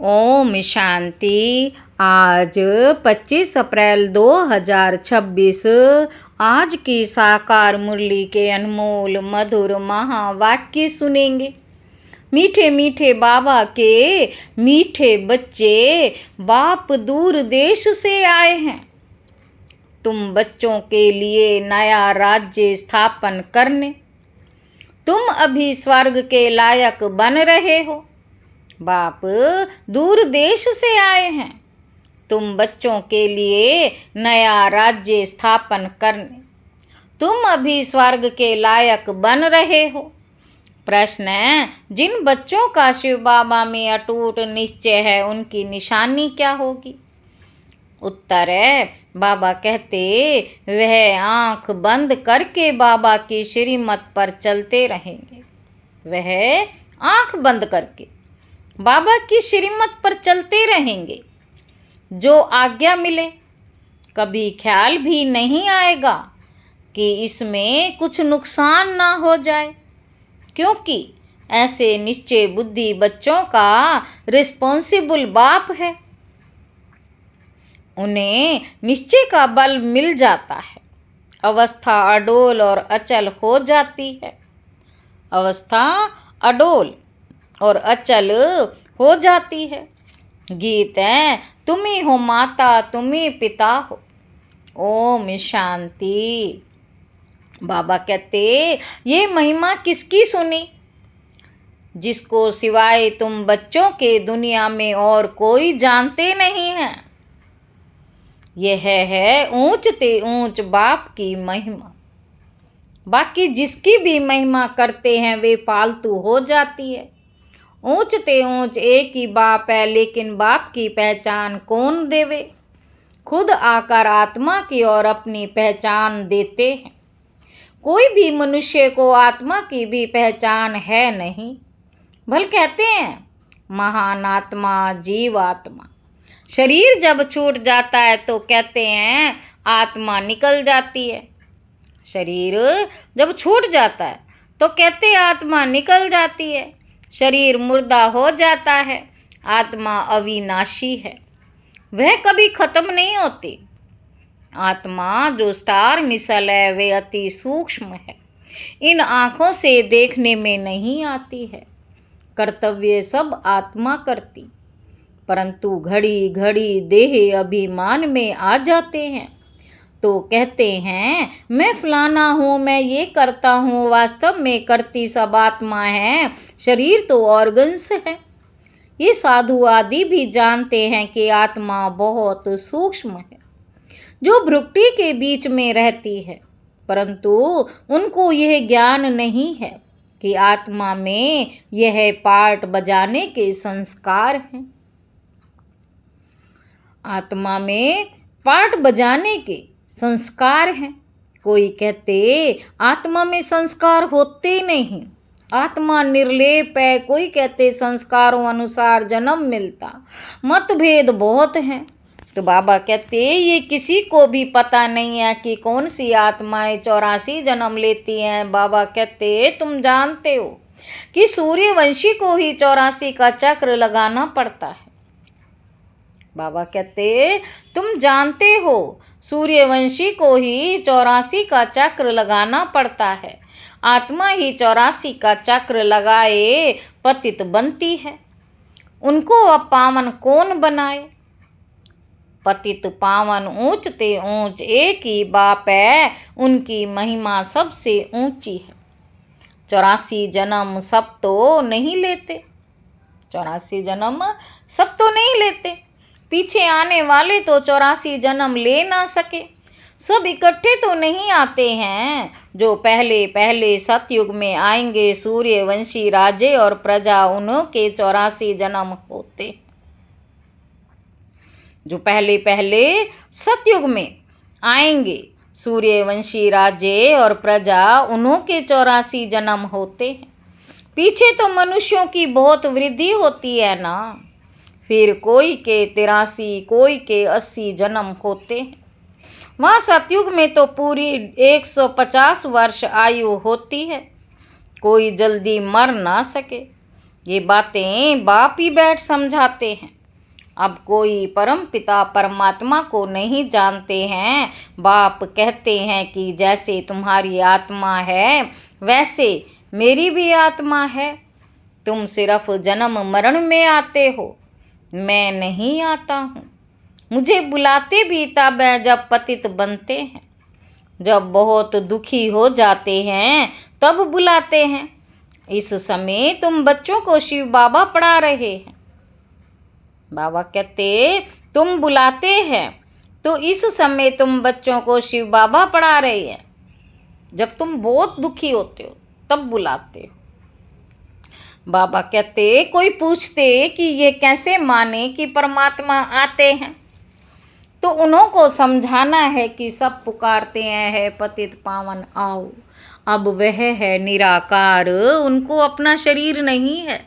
ओम शांति। आज 25 अप्रैल 2026 आज की साकार मुरली के अनमोल मधुर महावाक्य सुनेंगे। मीठे मीठे बाबा के मीठे बच्चे बाप दूर देश से आए हैं। तुम बच्चों के लिए नया राज्य स्थापन करने। तुम अभी स्वर्ग के लायक बन रहे हो। बाप दूर देश से आए हैं। तुम बच्चों के लिए नया राज्य स्थापन करने। तुम अभी स्वर्ग के लायक बन रहे हो। प्रश्न है, जिन बच्चों का शिव बाबा में अटूट निश्चय है उनकी निशानी क्या होगी? उत्तर है, बाबा कहते वह आंख बंद करके बाबा की श्रीमत पर चलते रहेंगे। वह आंख बंद करके बाबा की श्रीमत पर चलते रहेंगे। जो आज्ञा मिले कभी ख्याल भी नहीं आएगा कि इसमें कुछ नुकसान ना हो जाए, क्योंकि ऐसे निश्चय बुद्धि बच्चों का रिस्पॉन्सिबल बाप है। उन्हें निश्चय का बल मिल जाता है। अवस्था अडोल और अचल हो जाती है। अवस्था अडोल और अचल हो जाती है। गीत है, तुम ही हो माता तुम ही पिता हो। ओम शांति। बाबा कहते ये महिमा किसकी सुनी? जिसको सिवाय तुम बच्चों के दुनिया में और कोई जानते नहीं है। यह है ऊंचते ऊंच बाप की महिमा। बाकी जिसकी भी महिमा करते हैं वे फालतू हो जाती है। ऊंचते ऊंच एक ही बाप है, लेकिन बाप की पहचान कौन देवे? खुद आकर आत्मा की ओर अपनी पहचान देते हैं। कोई भी मनुष्य को आत्मा की भी पहचान है नहीं। भल कहते हैं महान आत्मा जीव आत्मा। शरीर जब छूट जाता है तो कहते हैं आत्मा निकल जाती है। शरीर जब छूट जाता है तो कहते आत्मा निकल जाती है। शरीर मुर्दा हो जाता है। आत्मा अविनाशी है, वह कभी खत्म नहीं होती। आत्मा जो स्टार मिसल है वे अति सूक्ष्म है, इन आँखों से देखने में नहीं आती है। कर्तव्य सब आत्मा करती, परंतु घड़ी घड़ी देह अभिमान में आ जाते हैं तो कहते हैं मैं फलाना हूँ, मैं ये करता हूँ। वास्तव में करती सब आत्मा है, शरीर तो ऑर्गन्स है। ये साधु आदि भी जानते हैं कि आत्मा बहुत सूक्ष्म है, जो भ्रुकुटी के बीच में रहती है, परंतु उनको यह ज्ञान नहीं है कि आत्मा में यह पार्ट बजाने के संस्कार हैं। आत्मा में पार्ट बजाने के संस्कार हैं। कोई कहते आत्मा में संस्कार होते नहीं, आत्मा निर्लेप है। कोई कहते संस्कारों अनुसार जन्म मिलता। मतभेद बहुत हैं। तो बाबा कहते ये किसी को भी पता नहीं है कि कौन सी आत्माएं 84 जन्म लेती हैं। बाबा कहते तुम जानते हो कि सूर्यवंशी को ही 84 का चक्र लगाना पड़ता है। बाबा कहते तुम जानते हो सूर्यवंशी को ही 84 का चक्र लगाना पड़ता है। आत्मा ही 84 का चक्र लगाए पतित बनती है। उनको अब पावन कौन बनाए? पतित पावन ऊंचते ऊंच एक ही बाप है, उनकी महिमा सबसे ऊंची है। 84 जन्म सब तो नहीं लेते। 84 जन्म सब तो नहीं लेते। पीछे आने वाले तो 84 जन्म ले ना सके। सब इकट्ठे तो नहीं आते हैं। जो पहले पहले सतयुग में आएंगे सूर्यवंशी राजे और प्रजा, उन्हों के 84 जन्म होते हैं। जो पहले पहले सतयुग में आएंगे सूर्यवंशी राजे और प्रजा, उन्हों के 84 जन्म होते हैं। पीछे तो मनुष्यों की बहुत वृद्धि होती है ना। फिर कोई के 83 कोई के 80 जन्म होते हैं। वहाँ सतयुग में तो पूरी 150 वर्ष आयु होती है। कोई जल्दी मर ना सके। ये बातें बाप ही बैठ समझाते हैं। अब कोई परम पिता परमात्मा को नहीं जानते हैं। बाप कहते हैं कि जैसे तुम्हारी आत्मा है वैसे मेरी भी आत्मा है। तुम सिर्फ जन्म मरण में आते हो, मैं नहीं आता हूँ। मुझे बुलाते भी तब है जब पतित बनते हैं, जब बहुत दुखी हो जाते हैं तब बुलाते हैं। इस समय तुम बच्चों को शिव बाबा पढ़ा रहे हैं। बाबा कहते तुम बुलाते हैं तो इस समय तुम बच्चों को शिव बाबा पढ़ा रहे हैं। जब तुम बहुत दुखी होते हो तब बुलाते हो। बाबा कहते कोई पूछते कि ये कैसे माने कि परमात्मा आते हैं, तो उन्हों को समझाना है कि सब पुकारते हैं है पतित पावन आओ। अब वह है निराकार, उनको अपना शरीर नहीं है।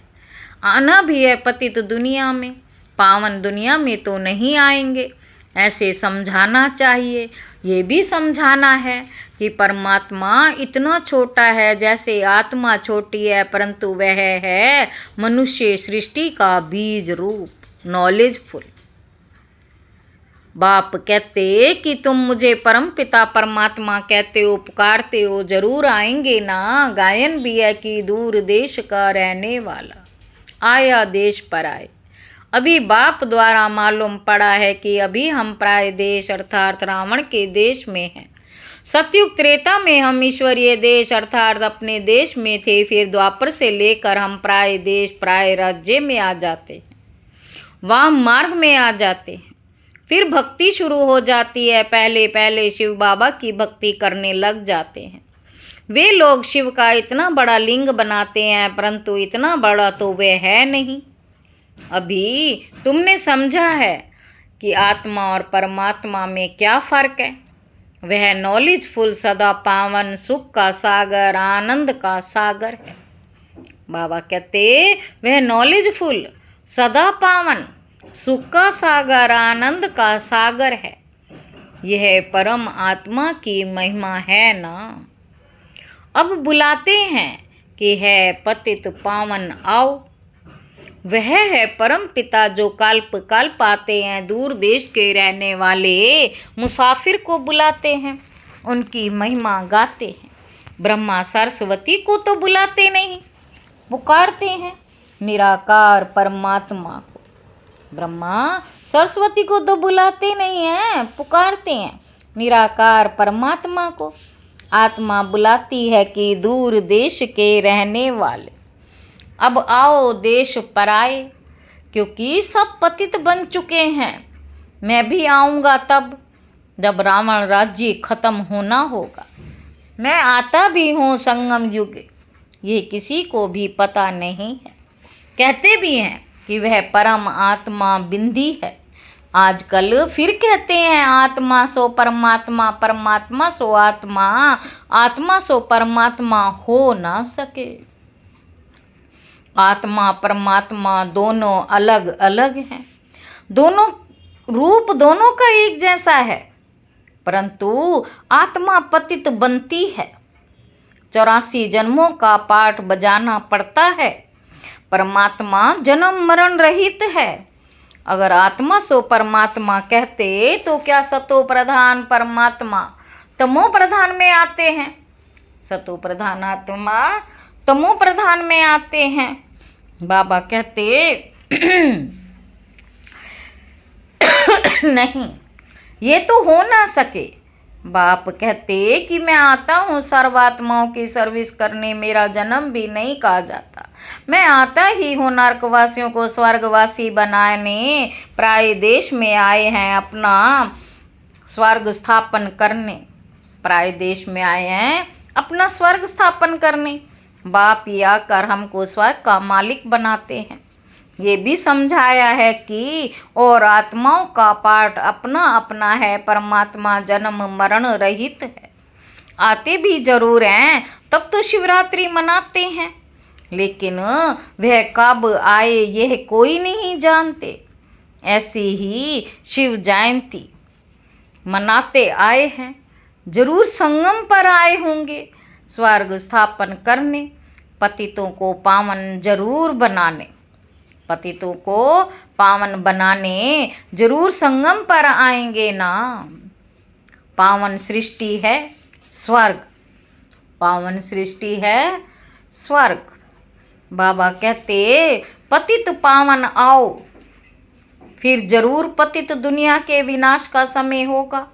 आना भी है पतित दुनिया में, पावन दुनिया में तो नहीं आएंगे। ऐसे समझाना चाहिए। ये भी समझाना है कि परमात्मा इतना छोटा है जैसे आत्मा छोटी है, परंतु वह है मनुष्य सृष्टि का बीज रूप, नॉलेजफुल। बाप कहते कि तुम मुझे परम पिता परमात्मा कहते हो, पुकारते हो, जरूर आएंगे ना। गायन भी है कि दूर देश का रहने वाला आया देश पर आए। अभी बाप द्वारा मालूम पड़ा है कि अभी हम प्राय देश अर्थात रावण के देश में हैं। सतयुग त्रेता में हम ईश्वरीय देश अर्थात अपने देश में थे। फिर द्वापर से लेकर हम प्राय देश प्राय राज्य में आ जाते हैं, वाम मार्ग में आ जाते हैं। फिर भक्ति शुरू हो जाती है। पहले पहले शिव बाबा की भक्ति करने लग जाते हैं। वे लोग शिव का इतना बड़ा लिंग बनाते हैं, परंतु इतना बड़ा तो वे है नहीं। अभी तुमने समझा है कि आत्मा और परमात्मा में क्या फ़र्क है। वह नॉलेजफुल, सदा पावन, सुख का सागर, आनंद का सागर है। बाबा कहते वह नॉलेजफुल, सदा पावन, सुख का सागर, आनंद का सागर है। यह परम आत्मा की महिमा है ना। अब बुलाते हैं कि है पतित पावन आओ। वह है परम पिता जो कल्प कल्प आते हैं। दूर देश के रहने वाले मुसाफिर को बुलाते हैं, उनकी महिमा गाते हैं। ब्रह्मा सरस्वती को तो बुलाते नहीं, पुकारते हैं निराकार परमात्मा को। ब्रह्मा सरस्वती को तो बुलाते नहीं हैं, पुकारते हैं निराकार परमात्मा को। आत्मा बुलाती है कि दूर देश के रहने वाले अब आओ देश पर आए, क्योंकि सब पतित बन चुके हैं। मैं भी आऊँगा तब जब रावण राज्य खत्म होना होगा। मैं आता भी हूँ संगम युग, ये किसी को भी पता नहीं है। कहते भी हैं कि वह परम आत्मा बिंदी है। आजकल फिर कहते हैं आत्मा सो परमात्मा, परमात्मा सो आत्मा, आत्मा सो परमात्मा हो ना सके। आत्मा परमात्मा दोनों अलग अलग हैं। दोनों रूप दोनों का एक जैसा है, परंतु आत्मा पतित बनती है। 84 जन्मों का पाठ बजाना पड़ता है। परमात्मा जन्म मरण रहित है। अगर आत्मा सो परमात्मा कहते तो क्या सतो प्रधान परमात्मा तमो प्रधान में आते हैं। सतो प्रधान आत्मा तमो प्रधान में आते हैं। बाबा कहते नहीं, ये तो हो ना सके। बाप कहते कि मैं आता हूँ सर्वात्माओं की सर्विस करने, मेरा जन्म भी नहीं कहा जाता। मैं आता ही हूँ नरकवासियों को स्वर्गवासी बनाने। प्राय देश में आए हैं अपना स्वर्ग स्थापन करने। प्राय देश में आए हैं अपना स्वर्ग स्थापन करने। बाप ही आकर हमको स्वर्ग का मालिक बनाते हैं। ये भी समझाया है कि और आत्माओं का पाठ अपना अपना है। परमात्मा जन्म मरण रहित है। आते भी जरूर हैं, तब तो शिवरात्रि मनाते हैं, लेकिन वह कब आए यह कोई नहीं जानते। ऐसी ही शिव जयंती मनाते आए हैं। जरूर संगम पर आए होंगे स्वर्ग स्थापन करने। पतितों को पावन जरूर बनाने, पतितों को पावन बनाने जरूर संगम पर आएंगे ना। पावन सृष्टि है स्वर्ग, पावन सृष्टि है स्वर्ग। बाबा कहते पतित पावन आओ, फिर जरूर पतित दुनिया के विनाश का समय होगा,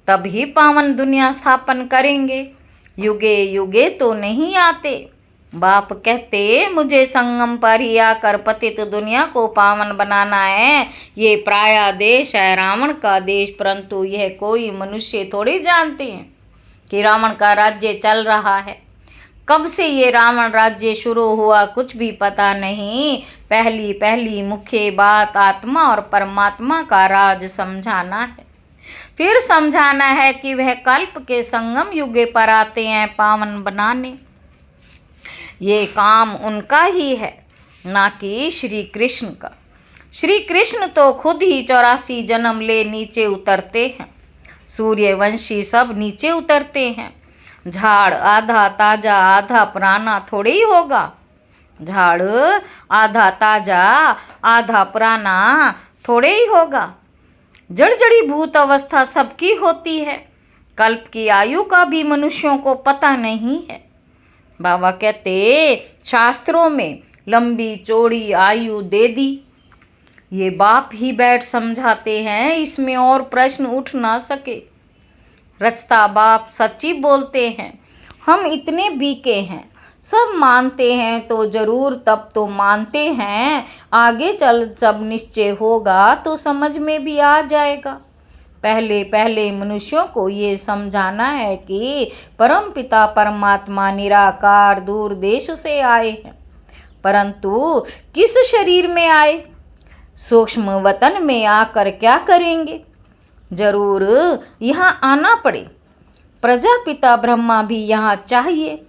तभी पावन दुनिया स्थापन करेंगे, युगे युगे तो नहीं आते। बाप कहते मुझे संगम पर ही आकर पतित दुनिया को पावन बनाना है। ये प्राया देश है रावण का देश, परंतु यह कोई मनुष्य थोड़ी जानते हैं कि रावण का राज्य चल रहा है। कब से ये रावण राज्य शुरू हुआ कुछ भी पता नहीं। पहली पहली मुख्य बात आत्मा और परमात्मा का राज समझाना है, फिर समझाना है कि वह कल्प के संगम युगे पर आते हैं पावन बनाने। ये काम उनका ही है, ना कि श्री कृष्ण का। श्री कृष्ण तो खुद ही 84 जन्म ले नीचे उतरते हैं। सूर्यवंशी सब नीचे उतरते हैं। झाड़ आधा ताजा आधा पुराना थोड़ी ही होगा। झाड़ आधा ताजा आधा पुराना थोड़े ही होगा। जड़ जड़ी भूत अवस्था सबकी होती है। कल्प की आयु का भी मनुष्यों को पता नहीं है। बाबा कहते शास्त्रों में लंबी चौड़ी आयु दे दी। ये बाप ही बैठ समझाते हैं, इसमें और प्रश्न उठ ना सके। रचता बाप सच्ची बोलते हैं। हम इतने बीके हैं, सब मानते हैं तो जरूर तब तो मानते हैं, आगे चल सब निश्चय होगा तो समझ में भी आ जाएगा। पहले पहले मनुष्यों को ये समझाना है कि परम पिता परमात्मा निराकार दूर देश से आए हैं, परंतु किस शरीर में आए, सूक्ष्म वतन में आकर क्या करेंगे। जरूर यहाँ आना पड़े। प्रजापिता ब्रह्मा भी यहाँ चाहिए।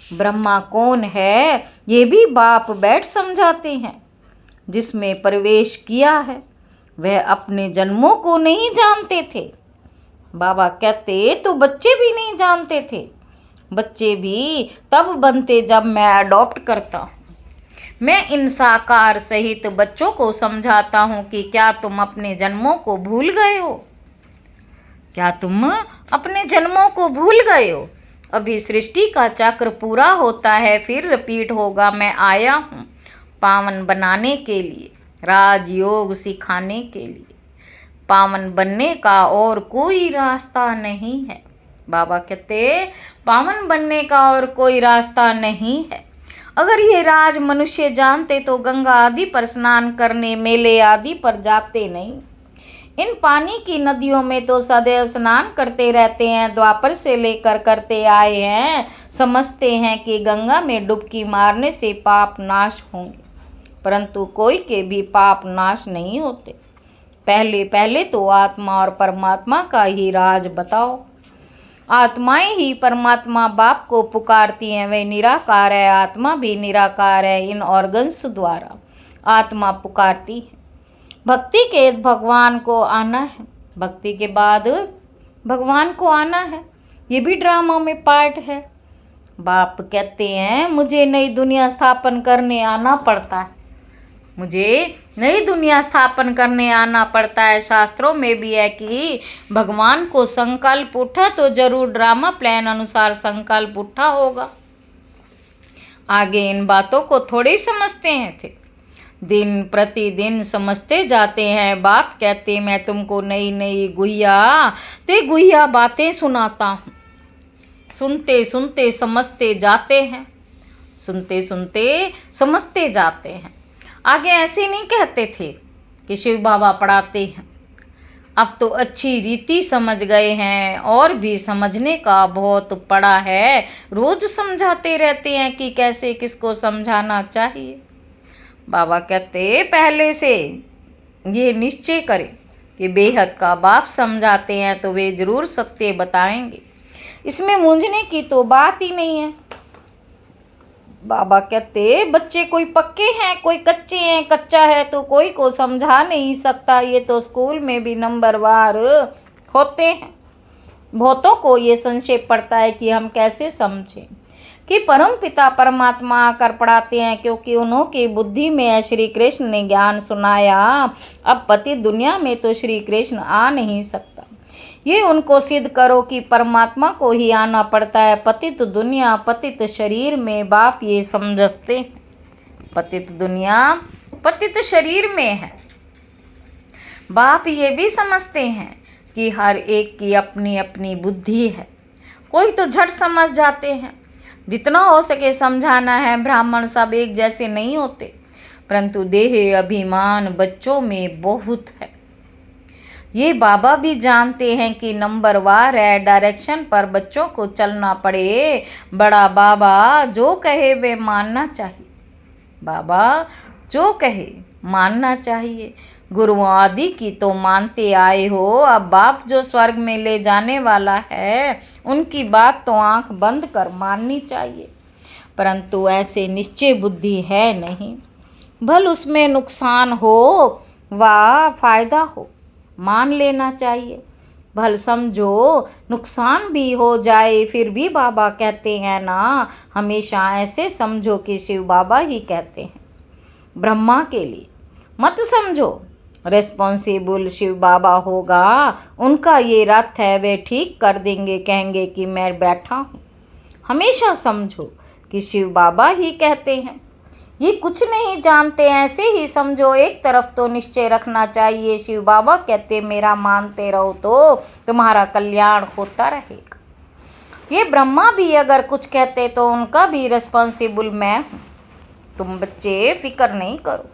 ब्रह्मा कौन है ये भी बाप बैठ समझाते हैं। जिसमें प्रवेश किया है वह अपने जन्मों को नहीं जानते थे। बाबा कहते तो बच्चे भी नहीं जानते थे। बच्चे भी तब बनते जब मैं अडॉप्ट करता हूँ। मैं इन साकार सहित बच्चों को समझाता हूँ कि क्या तुम अपने जन्मों को भूल गए हो, क्या तुम अपने जन्मों को भूल गए हो। अभी सृष्टि का चक्र पूरा होता है, फिर रिपीट होगा। मैं आया हूँ पावन बनाने के लिए, राजयोग सिखाने के लिए। पावन बनने का और कोई रास्ता नहीं है। बाबा कहते पावन बनने का और कोई रास्ता नहीं है। अगर ये राज मनुष्य जानते तो गंगा आदि पर स्नान करने, मेले आदि पर जाते नहीं। इन पानी की नदियों में तो सदैव स्नान करते रहते हैं, द्वापर से लेकर करते आए हैं। समझते हैं कि गंगा में डुबकी मारने से पाप नाश होंगे, परंतु कोई के भी पाप नाश नहीं होते। पहले पहले तो आत्मा और परमात्मा का ही राज बताओ। आत्माएं ही परमात्मा बाप को पुकारती हैं। वे निराकार है, आत्मा भी निराकार है। इन ऑर्गन्स द्वारा आत्मा पुकारती है। भक्ति के भगवान को आना है, भक्ति के बाद भगवान को आना है। ये भी ड्रामा में पार्ट है। बाप कहते हैं मुझे नई दुनिया स्थापन करने आना पड़ता है, मुझे नई दुनिया स्थापन करने आना पड़ता है। शास्त्रों में भी है कि भगवान को संकल्प उठा तो जरूर ड्रामा प्लान अनुसार संकल्प उठा होगा। आगे इन बातों को थोड़े समझते हैं थे, दिन प्रतिदिन समझते जाते हैं। बाप कहते मैं तुमको नई नई गुहिया बातें सुनाता हूँ। सुनते सुनते समझते जाते हैं, सुनते सुनते समझते जाते हैं। आगे ऐसे नहीं कहते थे कि शिव बाबा पढ़ाते हैं। अब तो अच्छी रीति समझ गए हैं और भी समझने का बहुत पड़ा है। रोज समझाते रहते हैं कि कैसे किसको समझाना चाहिए। बाबा कहते पहले से ये निश्चय करें कि बेहद का बाप समझाते हैं तो वे जरूर सत्य बताएंगे। इसमें मूंझने की तो बात ही नहीं है। बाबा कहते बच्चे कोई पक्के हैं कोई कच्चे हैं। कच्चा है तो कोई को समझा नहीं सकता। ये तो स्कूल में भी नंबरवार होते हैं। बहुतों को ये संशय पड़ता है कि हम कैसे समझें कि परम पिता परमात्मा आकर पढ़ाते हैं, क्योंकि उन्होंने बुद्धि में श्री कृष्ण ने ज्ञान सुनाया। अब पति दुनिया में तो श्री कृष्ण आ नहीं सकता, ये उनको सिद्ध करो कि परमात्मा को ही आना पड़ता है। पतित दुनिया पतित शरीर में बाप ये समझते हैं, पतित दुनिया पतित शरीर में है। बाप ये भी समझते हैं कि हर एक की अपनी अपनी बुद्धि है। कोई तो झट समझ जाते हैं, जितना हो सके समझाना है। ब्राह्मण सब एक जैसे नहीं होते, परंतु देह अभिमान बच्चों में बहुत है। ये बाबा भी जानते हैं कि नंबरवार है, डायरेक्शन पर बच्चों को चलना पड़े। बड़ा बाबा जो कहे वे मानना चाहिए, बाबा जो कहे मानना चाहिए। गुरुओं आदि की तो मानते आए हो, अब बाप जो स्वर्ग में ले जाने वाला है उनकी बात तो आंख बंद कर माननी चाहिए। परंतु ऐसे निश्चय बुद्धि है नहीं, भल उसमें नुकसान हो व फायदा हो मान लेना चाहिए। भल समझो नुकसान भी हो जाए फिर भी बाबा कहते हैं ना, हमेशा ऐसे समझो कि शिव बाबा ही कहते हैं। ब्रह्मा के लिए मत समझो, रिस्पॉन्सिबल शिव बाबा होगा, उनका ये रथ है, वे ठीक कर देंगे, कहेंगे कि मैं बैठा हूँ। हमेशा समझो कि शिव बाबा ही कहते हैं। ये कुछ नहीं जानते, ऐसे ही समझो। एक तरफ तो निश्चय रखना चाहिए, शिव बाबा कहते मेरा मानते रहो तो तुम्हारा कल्याण होता रहेगा। ये ब्रह्मा भी अगर कुछ कहते तो उनका भी रिस्पॉन्सिबल मैं हूँ। तुम बच्चे फिक्र नहीं करो,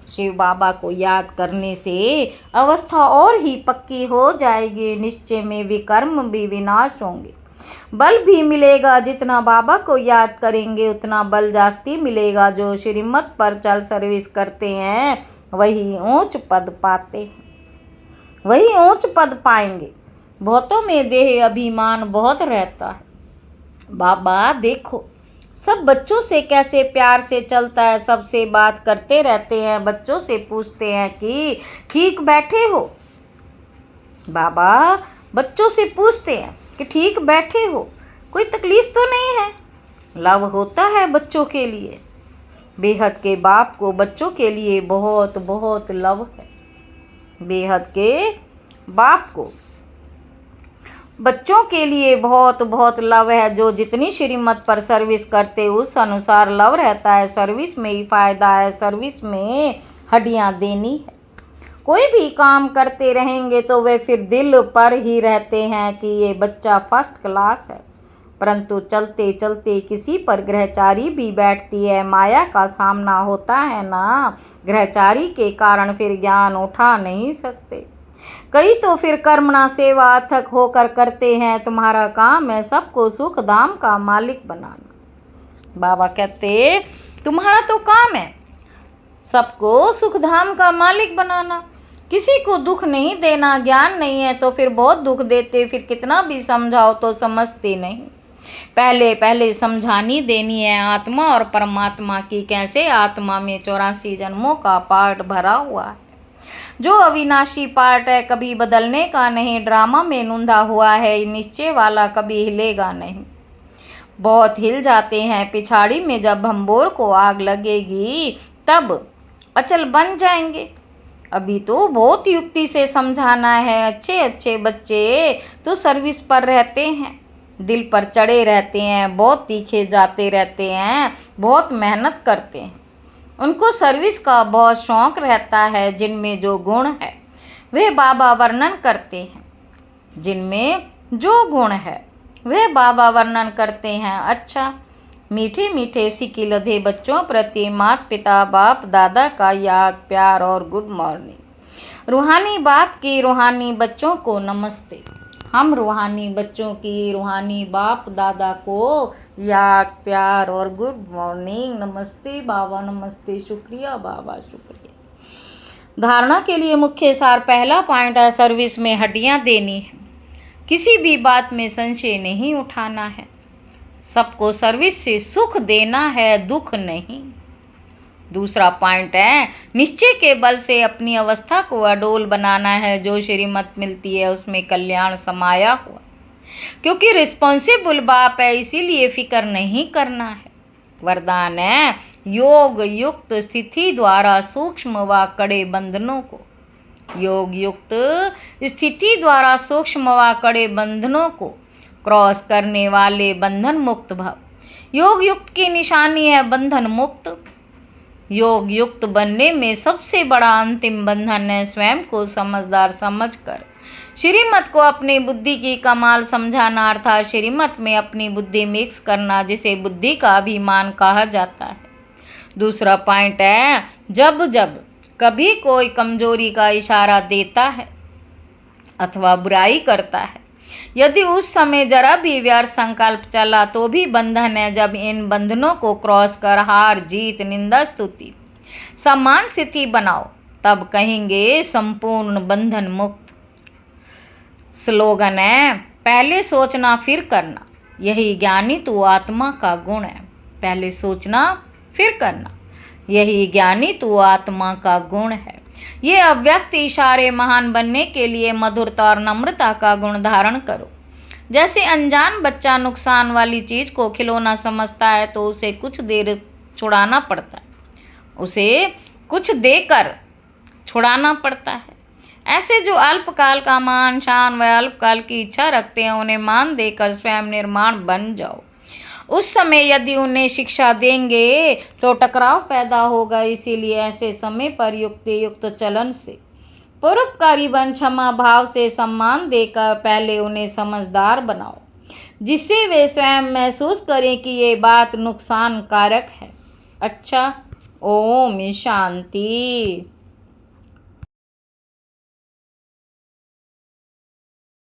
शिव बाबा को याद करने से अवस्था और ही पक्की हो जाएगी। निश्चय में विकर्म भी विनाश होंगे, बल भी मिलेगा। जितना बाबा को याद करेंगे उतना बल जास्ती मिलेगा। जो श्रीमत पर चल सर्विस करते हैं वही ऊंच पद पाते हैं, वही ऊंच पद पाएंगे। बहुतों में देह अभिमान बहुत रहता है। बाबा देखो सब बच्चों से कैसे प्यार से चलता है, सबसे बात करते रहते हैं, बच्चों से पूछते हैं कि ठीक बैठे हो। बाबा बच्चों से पूछते हैं कि ठीक बैठे हो, कोई तकलीफ तो नहीं है। लव होता है बच्चों के लिए, बेहद के बाप को बच्चों के लिए बहुत बहुत लव है। बेहद के बाप को बच्चों के लिए बहुत बहुत लव है। जो जितनी श्रीमत पर सर्विस करते उस अनुसार लव रहता है। सर्विस में ही फ़ायदा है, सर्विस में हड्डियां देनी है। कोई भी काम करते रहेंगे तो वे फिर दिल पर ही रहते हैं कि ये बच्चा फर्स्ट क्लास है। परंतु चलते चलते किसी पर ग्रहचारी भी बैठती है, माया का सामना होता है ना, ग्रहचारी के कारण फिर ज्ञान उठा नहीं सकते। कई तो फिर कर्मणा सेवा अथक होकर करते हैं। तुम्हारा काम है सबको सुख धाम का मालिक बनाना। बाबा कहते तुम्हारा तो काम है सबको सुख धाम का मालिक बनाना, किसी को दुख नहीं देना। ज्ञान नहीं है तो फिर बहुत दुख देते, फिर कितना भी समझाओ तो समझते नहीं। पहले पहले समझानी देनी है आत्मा और परमात्मा की, कैसे आत्मा में 84 जन्मों का पार्ट भरा हुआ है, जो अविनाशी पार्ट है, कभी बदलने का नहीं। ड्रामा में नूंधा हुआ है, निश्चय वाला कभी हिलेगा नहीं। बहुत हिल जाते हैं पिछाड़ी में, जब भंबोर को आग लगेगी तब अचल बन जाएंगे। अभी तो बहुत युक्ति से समझाना है। अच्छे अच्छे बच्चे तो सर्विस पर रहते हैं, दिल पर चढ़े रहते हैं, बहुत तीखे जाते रहते हैं, बहुत मेहनत करते हैं। उनको सर्विस का बहुत शौक़ रहता है। जिनमें जो गुण है वे बाबा वर्णन करते हैं, जिनमें जो गुण है वे बाबा वर्णन करते हैं। अच्छा मीठे मीठे सिक्के लधे बच्चों प्रति माता पिता बाप दादा का याद प्यार और गुड मॉर्निंग। रूहानी बाप की रूहानी बच्चों को नमस्ते। हम रूहानी बच्चों की रूहानी बाप दादा को याद प्यार और गुड मॉर्निंग। नमस्ते बाबा, नमस्ते, शुक्रिया बाबा, शुक्रिया। धारणा के लिए मुख्य सार पहला पॉइंट है सर्विस में हड्डियां देनी है, किसी भी बात में संशय नहीं उठाना है, सबको सर्विस से सुख देना है, दुख नहीं। दूसरा पॉइंट है निश्चय के बल से अपनी अवस्था को अडोल बनाना है। जो श्रीमत मिलती है उसमें कल्याण समाया हुआ। क्योंकि रिस्पॉन्सिबल बाप है, इसीलिए फिक्र नहीं करना है। वरदान है योग युक्त स्थिति द्वारा सूक्ष्म व कड़े बंधनों को, योग युक्त स्थिति द्वारा सूक्ष्म व कड़े बंधनों को क्रॉस करने वाले बंधन मुक्त भव। योग युक्त की निशानी है बंधन मुक्त। योग युक्त बनने में सबसे बड़ा अंतिम बंधन है स्वयं को समझदार समझकर श्रीमत को अपनी बुद्धि की कमाल समझाना, अर्थात श्रीमत में अपनी बुद्धि मिक्स करना, जिसे बुद्धि का अभिमान कहा जाता है। दूसरा पॉइंट है जब जब कभी कोई कमजोरी का इशारा देता है अथवा बुराई करता है, यदि उस समय जरा भी व्यर्थ संकल्प चला तो भी बंधन है। जब इन बंधनों को क्रॉस कर हार जीत निंदा स्तुति सम्मान स्थिति बनाओ, तब कहेंगे संपूर्ण बंधन मुक्त। स्लोगन है पहले सोचना फिर करना, यही ज्ञानी तू आत्मा का गुण है। पहले सोचना फिर करना, यही ज्ञानी तू आत्मा का गुण है। ये अव्यक्त इशारे महान बनने के लिए मधुरता और नम्रता का गुण धारण करो। जैसे अनजान बच्चा नुकसान वाली चीज को खिलौना समझता है तो उसे कुछ देर छुड़ाना पड़ता है, उसे कुछ देकर छुड़ाना पड़ता है। ऐसे जो अल्पकाल का मान शान व अल्पकाल की इच्छा रखते हैं, उन्हें मान देकर स्वयं निर्माण बन जाओ। उस समय यदि उन्हें शिक्षा देंगे तो टकराव पैदा होगा। इसीलिए ऐसे समय पर युक्त चलन से परोपकारी बन क्षमा भाव से सम्मान देकर पहले उन्हें समझदार बनाओ, जिससे वे स्वयं महसूस करें कि ये बात नुकसान कारक है। अच्छा, ओम शांति।